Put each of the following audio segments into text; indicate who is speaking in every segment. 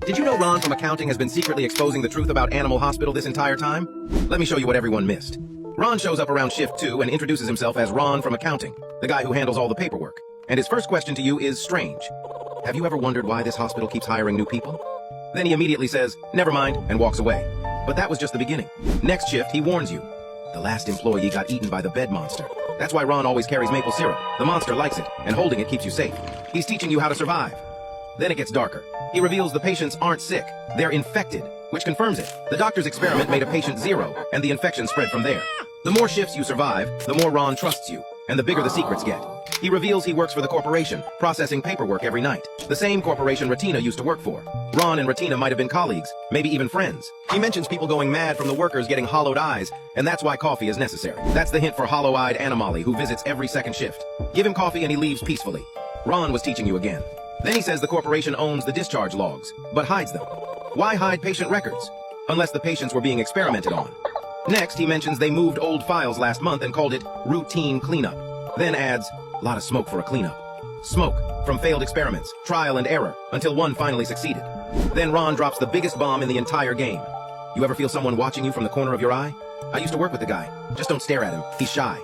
Speaker 1: Did you know Ron from accounting has been secretly exposing the truth about Animal Hospital this entire time? Let me show you what everyone missed. Ron shows up around shift 2 and introduces himself as Ron from accounting, the guy who handles all the paperwork. And his first question to you is strange. Have you ever wondered why this hospital keeps hiring new people? Then he immediately says, never mind, and walks away. But that was just the beginning. Next shift, he warns you. The last employee got eaten by the bed monster. That's why Ron always carries maple syrup. The monster likes it, and holding it keeps you safe. He's teaching you how to survive. Then it gets darker. He reveals the patients aren't sick. They're infected, which confirms it. The doctor's experiment made a patient 0, and the infection spread from there. The more shifts you survive, the more Ron trusts you, and the bigger the secrets get. He reveals he works for the corporation, processing paperwork every night. The same corporation Retina used to work for. Ron and Retina might have been colleagues, maybe even friends. He mentions people going mad from the workers getting hollowed eyes, and that's why coffee is necessary. That's the hint for hollow-eyed Anomaly, who visits every second shift. Give him coffee and he leaves peacefully. Ron was teaching you again. Then he says the corporation owns the discharge logs, but hides them. Why hide patient records? Unless the patients were being experimented on. Next, he mentions they moved old files last month and called it routine cleanup. Then adds, lot of smoke for a cleanup. Smoke from failed experiments, trial and error, until one finally succeeded. Then Ron drops the biggest bomb in the entire game. You ever feel someone watching you from the corner of your eye? I used to work with the guy. Just don't stare at him. He's shy.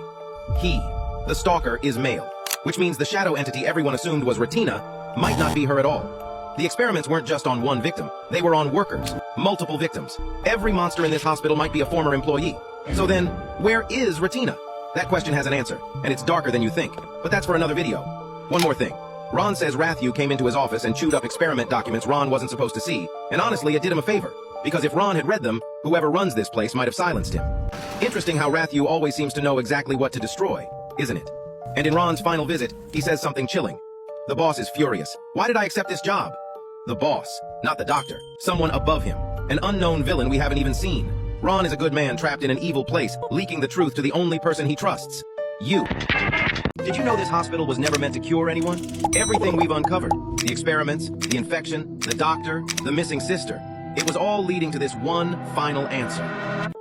Speaker 1: He, the stalker, is male, which means the shadow entity everyone assumed was Retina might not be her at all. The experiments weren't just on one victim. They were on workers, multiple victims. Every monster in this hospital might be a former employee. So then, where is Retina? That question has an answer, and it's darker than you think. But that's for another video. One more thing. Ron says Ratthew came into his office and chewed up experiment documents Ron wasn't supposed to see, and honestly, it did him a favor. Because if Ron had read them, whoever runs this place might have silenced him. Interesting how Ratthew always seems to know exactly what to destroy, isn't it? And in Ron's final visit, he says something chilling. The boss is furious. Why did I accept this job? The boss, not the doctor. Someone above him. An unknown villain we haven't even seen. Ron is a good man trapped in an evil place, leaking the truth to the only person he trusts. You. Did you know this hospital was never meant to cure anyone? Everything we've uncovered, the experiments, the infection, the doctor, the missing sister, it was all leading to this one final answer.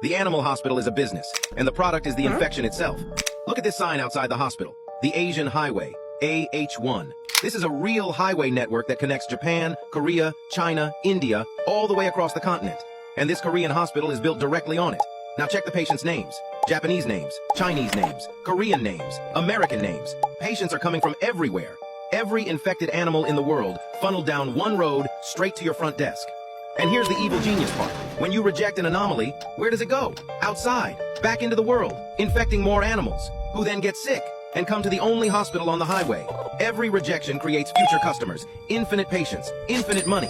Speaker 1: The Animal Hospital is a business, and the product is the infection itself. Look at this sign outside the hospital. The Asian Highway, AH1. This is a real highway network that connects Japan, Korea, China, India, all the way across the continent. And this Korean hospital is built directly on it. Now check the patients' names. Japanese names, Chinese names, Korean names, American names. Patients are coming from everywhere. Every infected animal in the world funneled down one road straight to your front desk. And here's the evil genius part. When you reject an anomaly, where does it go? Outside, back into the world, infecting more animals, who then get sick and come to the only hospital on the highway. Every rejection creates future customers, infinite patients, infinite money.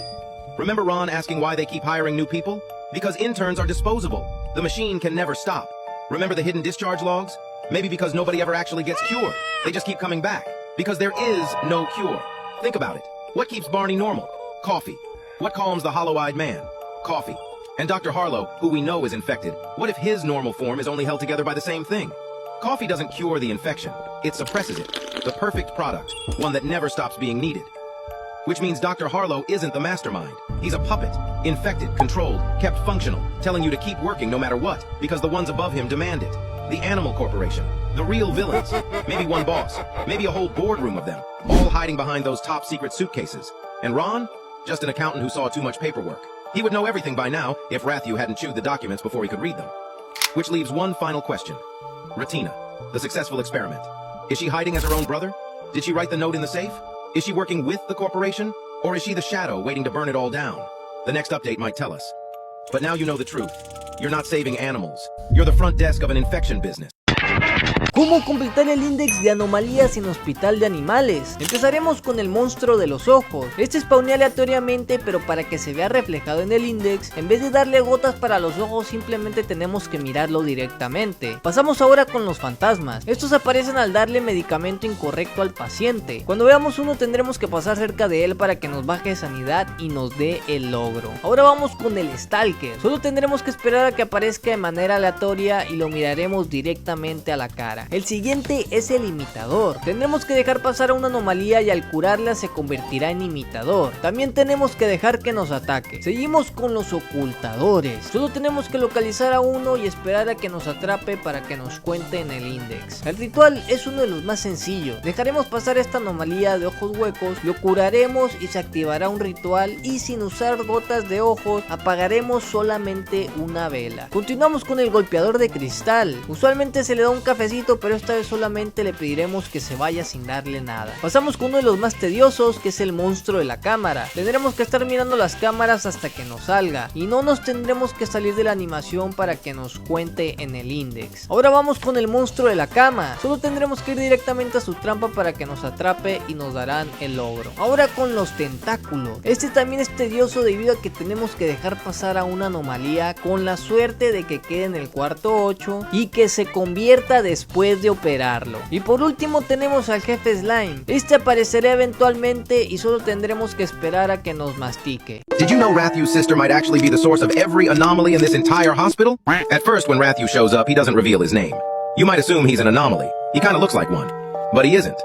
Speaker 1: Remember Ron asking why they keep hiring new people? Because interns are disposable. The machine can never stop. Remember the hidden discharge logs? Maybe because nobody ever actually gets cured. They just keep coming back. Because there is no cure. Think about it. What keeps Barney normal? Coffee. What calms the hollow-eyed man? Coffee. And Dr. Harlow, who we know is infected, what if his normal form is only held together by the same thing? Coffee doesn't cure the infection. It suppresses it. The perfect product. One that never stops being needed. Which means Dr. Harlow isn't the mastermind. He's a puppet. Infected, controlled, kept functional, telling you to keep working no matter what, because the ones above him demand it. The Animal Corporation. The real villains. Maybe one boss. Maybe a whole boardroom of them. All hiding behind those top secret suitcases. And Ron? Just an accountant who saw too much paperwork. He would know everything by now if Ratthew hadn't chewed the documents before he could read them. Which leaves one final question. Retina, the successful experiment. Is she hiding as her own brother? Did she write the note in the safe? Is she working with the corporation? Or is she the shadow waiting to burn it all down? The next update might tell us. But now you know the truth. You're not saving animals. You're the front desk of an infection business.
Speaker 2: ¿Cómo completar el índice de anomalías en hospital de animales? Empezaremos con el monstruo de los ojos. Este spawnea aleatoriamente, pero para que se vea reflejado en el índice, en vez de darle gotas para los ojos, simplemente tenemos que mirarlo directamente. Pasamos ahora con los fantasmas. Estos aparecen al darle medicamento incorrecto al paciente. Cuando veamos uno tendremos que pasar cerca de él para que nos baje sanidad y nos dé el logro. Ahora vamos con el stalker. Solo tendremos que esperar a que aparezca de manera aleatoria y lo miraremos directamente a la cara. El siguiente es el imitador. Tendremos que dejar pasar a una anomalía y al curarla se convertirá en imitador. También tenemos que dejar que nos ataque. Seguimos con los ocultadores. Solo tenemos que localizar a uno y esperar a que nos atrape para que nos cuente en el index. El ritual es uno de los más sencillos. Dejaremos pasar esta anomalía de ojos huecos, lo curaremos y se activará un ritual, y sin usar gotas de ojos apagaremos solamente una vela. Continuamos con el golpeador de cristal. Usualmente se le da un cafecito, pero esta vez solamente le pediremos que se vaya sin darle nada. Pasamos con uno de los más tediosos, que es el monstruo de la cámara. Tendremos que estar mirando las cámaras hasta que nos salga, y no nos tendremos que salir de la animación para que nos cuente en el index. Ahora vamos con el monstruo de la cama. Solo tendremos que ir directamente a su trampa para que nos atrape y nos darán el logro. Ahora con los tentáculos. Este también es tedioso debido a que tenemos que dejar pasar a una anomalía con la suerte de que quede en el cuarto 8 y que se convierta después de operarlo. Y por último tenemos al jefe Slime. Este aparecerá eventualmente y solo tendremos que esperar a que nos mastique.
Speaker 1: Did you know Rathu's sister might actually be the source of every anomaly in this entire hospital? At first, when Rathu shows up, he doesn't reveal his name. You might assume he's an anomaly. He kinda looks like one. But he isn't.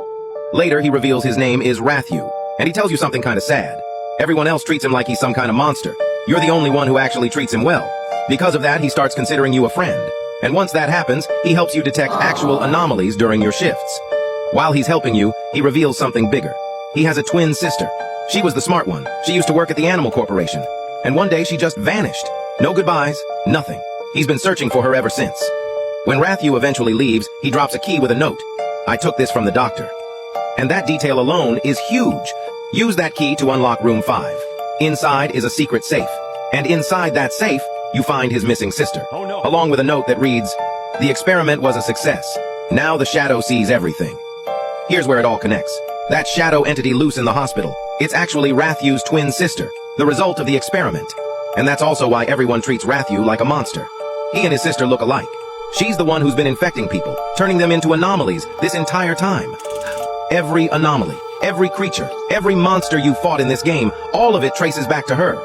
Speaker 1: Later, he reveals his name is Rathu, and he tells you something kinda sad. Everyone else treats him like he's some kind of monster. You're the only one who actually treats him well. Because of that, he starts considering you a friend. And once that happens, he helps you detect actual anomalies during your shifts. While he's helping you, he reveals something bigger. He has a twin sister. She was the smart one. She used to work at the Animal Corporation. And one day she just vanished. No goodbyes, nothing. He's been searching for her ever since. When Rathu eventually leaves, he drops a key with a note. I took this from the doctor. And that detail alone is huge. Use that key to unlock room 5. Inside is a secret safe. And inside that safe, you find his missing sister. Oh no. Along with a note that reads, the experiment was a success. Now the shadow sees everything. Here's where it all connects. That shadow entity loose in the hospital. It's actually Rathu's twin sister, the result of the experiment. And that's also why everyone treats Rathu like a monster. He and his sister look alike. She's the one who's been infecting people, turning them into anomalies this entire time. Every anomaly, every creature, every monster you fought in this game, all of it traces back to her.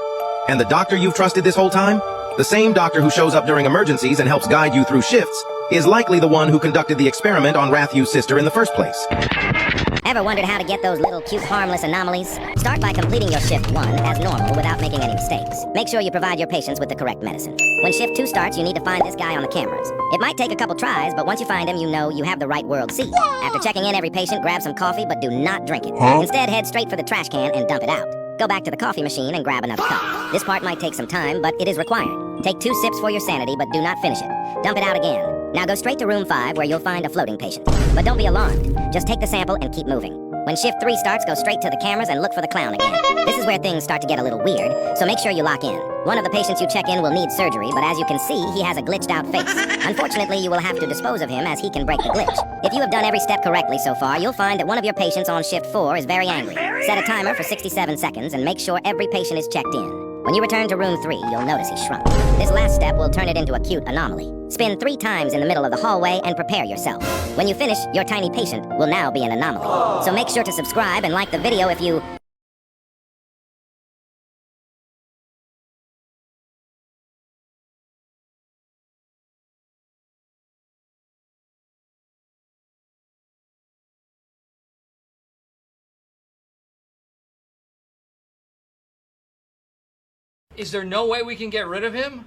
Speaker 1: And the doctor you've trusted this whole time? The same doctor who shows up during emergencies and helps guide you through shifts is likely the one who conducted the experiment on Rathu's sister in the first place.
Speaker 3: Ever wondered how to get those little cute harmless anomalies? Start by completing your shift 1 as normal without making any mistakes. Make sure you provide your patients with the correct medicine. When shift 2 starts, you need to find this guy on the cameras. It might take a couple tries, but once you find him, you know you have the right world seat. After checking in every patient, grab some coffee, but do not drink it. Instead, head straight for the trash can and dump it out. Go back to the coffee machine and grab another cup. This part might take some time, but it is required. Take 2 sips for your sanity, but do not finish it. Dump it out again. Now go straight to room 5 where you'll find a floating patient. But don't be alarmed. Just take the sample and keep moving. When shift 3 starts, go straight to the cameras and look for the clown again. This is where things start to get a little weird, so make sure you lock in. One of the patients you check in will need surgery, but as you can see, he has a glitched out face. Unfortunately, you will have to dispose of him as he can break the glitch. If you have done every step correctly so far, you'll find that one of your patients on shift 4 is very angry. Set a timer for 67 seconds and make sure every patient is checked in. When you return to room 3, you'll notice he's shrunk. This last step will turn it into a cute anomaly. Spin 3 times in the middle of the hallway and prepare yourself. When you finish, your tiny patient will now be an anomaly. So make sure to subscribe and like the video if you...
Speaker 4: Is there no way we can get rid of him?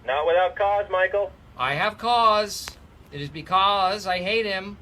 Speaker 5: Not without cause, Michael.
Speaker 4: I have cause. It is because I hate him.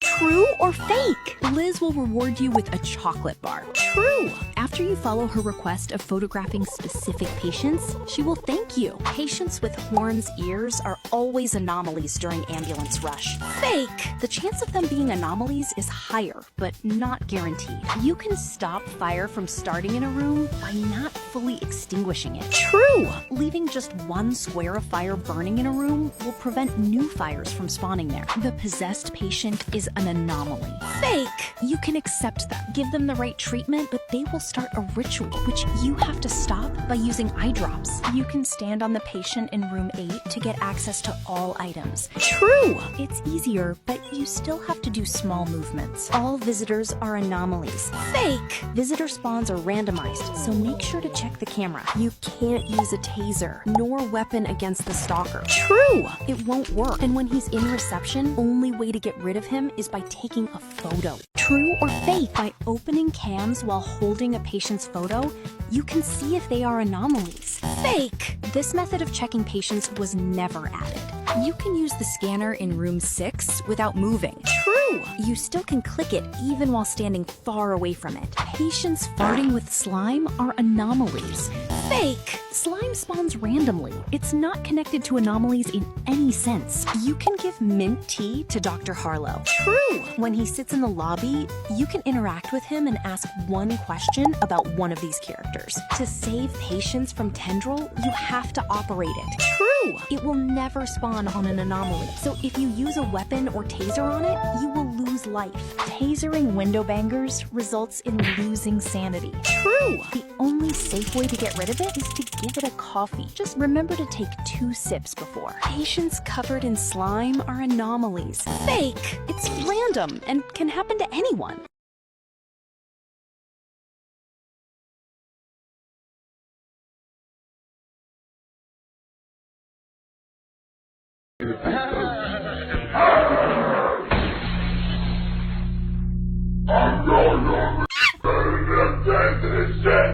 Speaker 6: True or fake? Liz will reward you with a chocolate bar. True. After you follow her request of photographing specific patients, she will thank you. Patients with horns, ears are always anomalies during ambulance rush. Fake. The chance of them being anomalies is higher, but not guaranteed. You can stop fire from starting in a room by not fully extinguishing it. True. Leaving just one square of fire burning in a room will prevent new fires from spawning there. The possessed patient is an anomaly. Fake. You can accept them, give them the right treatment, but they will start a ritual, which you have to stop by using eye drops. You can stand on the patient in room 8 to get access to all items. True! It's easier, but you still have to do small movements. All visitors are anomalies. Fake! Visitor spawns are randomized, so make sure to check the camera. You can't use a taser, nor weapon against the stalker. True! It won't work. And when he's in reception, only way to get rid of him is by taking a photo. True or fake? By opening cams while holding a patient's photo, you can see if they are anomalies. Fake! This method of checking patients was never added. You can use the scanner in room 6 without moving. True! You still can click it even while standing far away from it. Patients farting with slime are anomalies. Fake! Slime spawns randomly. It's not connected to anomalies in any sense. You can give mint tea to Dr. Harlow. True! When he sits in the lobby, you can interact with him and ask one question about one of these characters. To save patients from Tendril, you have to operate it. True! It will never spawn on an anomaly, so if you use a weapon or taser on it, you will lose life. Tasering window bangers results in losing sanity. True! The only safe way to get rid of it is to give it a coffee. Just remember to take 2 sips before. Patients covered in slime are anomalies. Fake! It's random and can happen to anyone.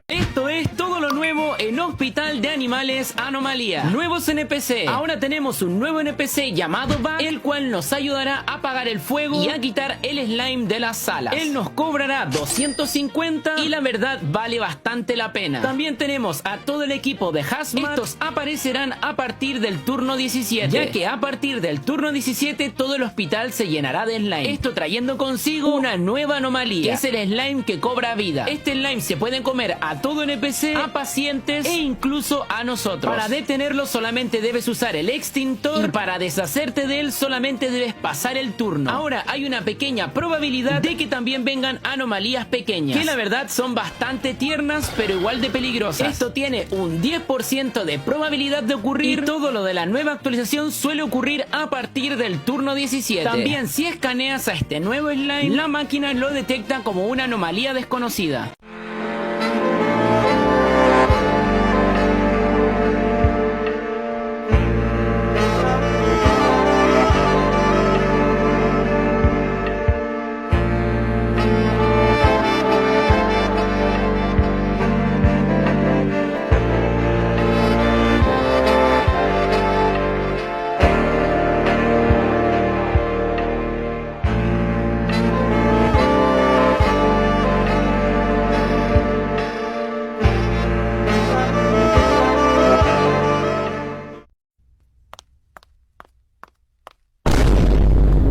Speaker 7: Esto es todo lo nuevo en Hospital de Animales Anomalía. Nuevos NPC. Ahora tenemos un nuevo NPC llamado Bug, el cual nos ayudará a apagar el fuego y a quitar el slime de las salas. Él nos cobrará 250 y la verdad vale bastante la pena. También tenemos a todo el equipo de Hazmat. Estos aparecerán a partir del turno 17, ya que a partir del turno 17 todo el hospital se llenará de slime. Esto trayendo consigo una nueva anomalía, que es el slime que cobra vida. Este slime se puede comer a todo NPC, a pacientes e incluso a nosotros. Para detenerlo solamente debes usar el extintor y para deshacerte de él solamente debes pasar el turno. Ahora hay una pequeña probabilidad de que también vengan anomalías pequeñas, que la verdad son bastante tiernas pero igual de peligrosas. Esto tiene un 10% de probabilidad de ocurrir y todo lo de la nueva actualización suele ocurrir a partir del turno 17. También si escaneas a este nuevo slime, la máquina lo detecta como una anomalía desconocida.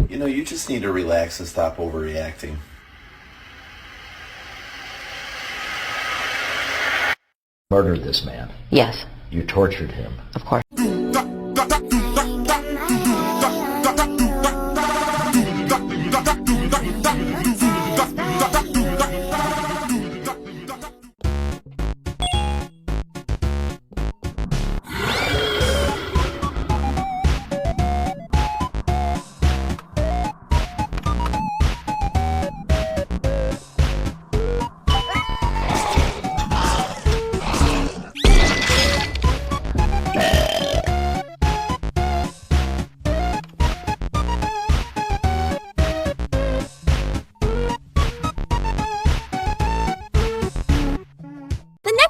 Speaker 8: You know, you just need to relax and stop overreacting.
Speaker 9: Murdered this man.
Speaker 10: Yes,
Speaker 9: You tortured him.
Speaker 10: of course.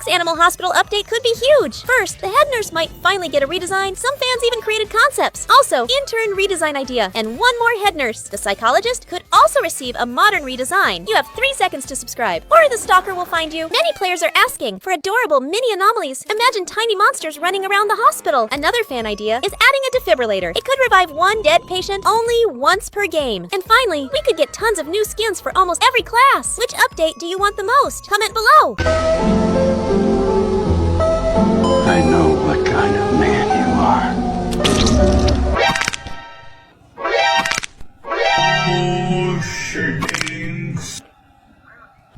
Speaker 11: Animal Hospital update could be huge. First, the head nurse might finally get a redesign. Some fans even created concepts. Also, intern redesign idea. And one more head nurse. The psychologist could also receive a modern redesign. You have 3 seconds to subscribe, or the stalker will find you. Many players are asking for adorable mini anomalies. Imagine tiny monsters running around the hospital. Another fan idea is adding a defibrillator. It could revive one dead patient only once per game. And finally, we could get tons of new skins for almost every class. Which update do you want the most? Comment below.
Speaker 12: I know what kind of man you are.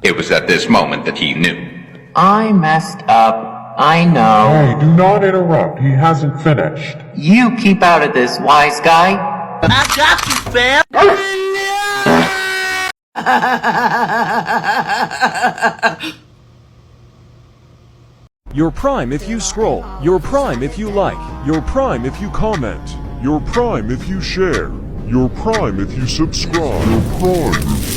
Speaker 13: It was at
Speaker 10: at this moment that he knew.
Speaker 13: I messed up. I know.
Speaker 14: Hey, do not interrupt. He hasn't finished.
Speaker 13: You keep out of this, wise guy.
Speaker 15: I got you, fam!
Speaker 16: Your Prime if you scroll. Your Prime if you like. Your Prime if you comment. Your Prime if you share. Your Prime if you subscribe. Your Prime.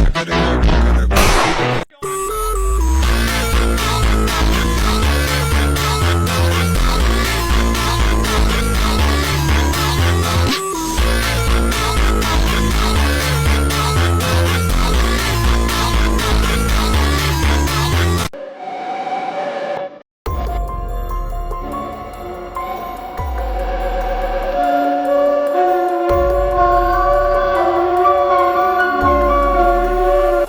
Speaker 17: I gotta